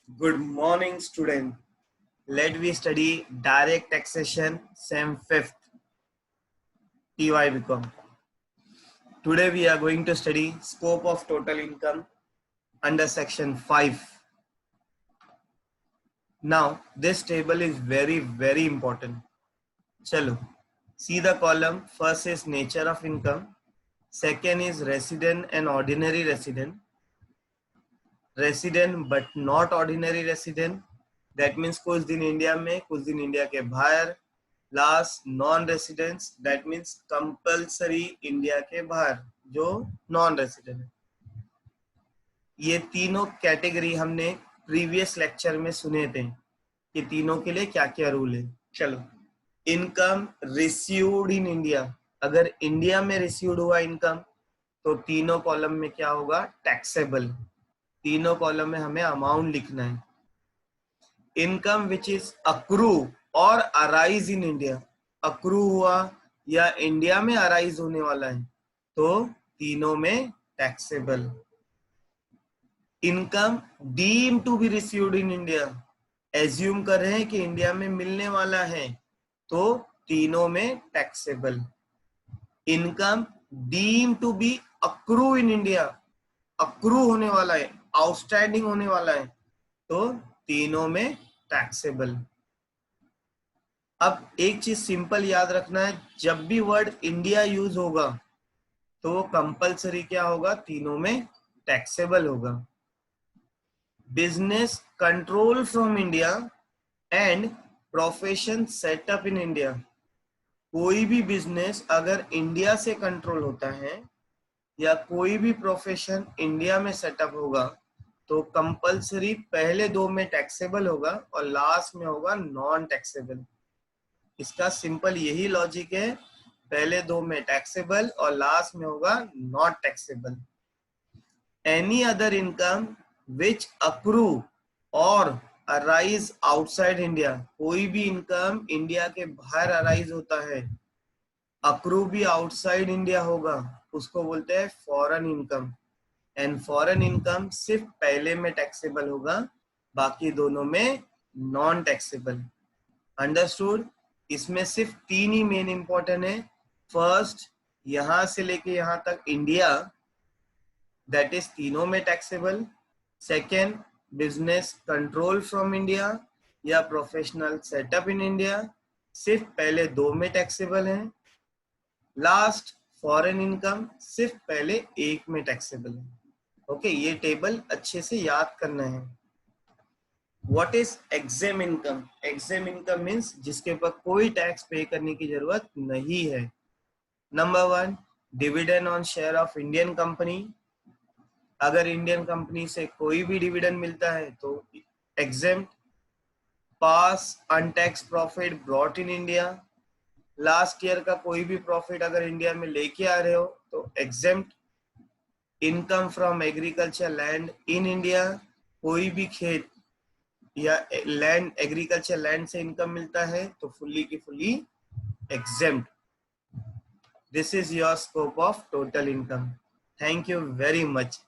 Good morning, student. Let we study direct taxation, Sem 5th, TY Become. Today we are going to study scope of total income under section 5. Now, this table is very important. Chalo, see the column. First is nature of income. Second is resident and ordinary resident. Resident but not ordinary resident. That means कुछ दिन India में, कुछ दिन India के बाहर. Last non residents, that means compulsory India के बाहर जो नॉन रेसिडेंट है. ये तीनों कैटेगरी हमने प्रीवियस लेक्चर में सुने थे कि तीनों के लिए क्या क्या रूल है. चलो, इनकम रिसीव्ड इन इंडिया. अगर इंडिया में रिसीव्ड हुआ इनकम तो तीनों कॉलम में क्या होगा? टैक्सेबल. तीनों कॉलम में हमें अमाउंट लिखना है. इनकम विच इज अक्रू और अराइज इन इंडिया. अक्रू हुआ या इंडिया में अराइज होने वाला है तो तीनों में taxable. Income deem to be received in India. Assume कर रहे हैं कि इंडिया में मिलने वाला है तो तीनों में taxable. Income deem to be accrue in India. Accrue होने वाला है, आउटस्टैंडिंग होने वाला है तो तीनों में टैक्सेबल. अब एक चीज सिंपल याद रखना है, जब भी वर्ड इंडिया यूज होगा तो कंपलसरी क्या होगा? तीनों में टैक्सेबल होगा. Business control from India and profession setup in India. कोई भी बिजनेस अगर इंडिया से कंट्रोल होता है या कोई भी प्रोफेशन इंडिया में सेटअप होगा तो कंपलसरी पहले दो में टैक्सेबल होगा और लास्ट में होगा नॉन टैक्सेबल. इसका सिंपल यही लॉजिक है, पहले दो में टैक्सेबल और लास्ट में होगा not taxable. Any other income which accrue और अराइज आउटसाइड इंडिया. कोई भी इनकम इंडिया के बाहर अराइज होता है, अक्रू भी आउटसाइड इंडिया होगा, उसको बोलते हैं foreign income. And foreign income सिर्फ पहले में टैक्सेबल होगा, बाकी दोनों में नॉन टैक्सेबल. अंडरस्टूड? इसमें सिर्फ तीन ही मेन इंपॉर्टेंट है. फर्स्ट, यहां से लेके यहां तक इंडिया, दैट इज तीनों में taxable. Second, business control from India या प्रोफेशनल सेटअप इन इंडिया, सिर्फ पहले दो में टैक्सेबल है. लास्ट, फॉरेन इनकम, सिर्फ पहले एक में टैक्सेबल है. ओके, ये टेबल अच्छे से याद करना है. What is exempt income? Exempt income means जिसके ऊपर कोई टैक्स पे करने की जरूरत नहीं है. Number 1, dividend on share of Indian company. अगर इंडियन कंपनी से कोई भी डिविडेंड मिलता है तो exempt. Pass untaxed profit brought in India. Last year का कोई भी प्रॉफिट अगर इंडिया में लेके आ रहे हो तो exempt. Income from agriculture land in India. कोई भी खेत या लैंड, एग्रीकल्चर लैंड से इनकम मिलता है तो फुल्ली की fully exempt. This is your scope of total income. Thank you very much.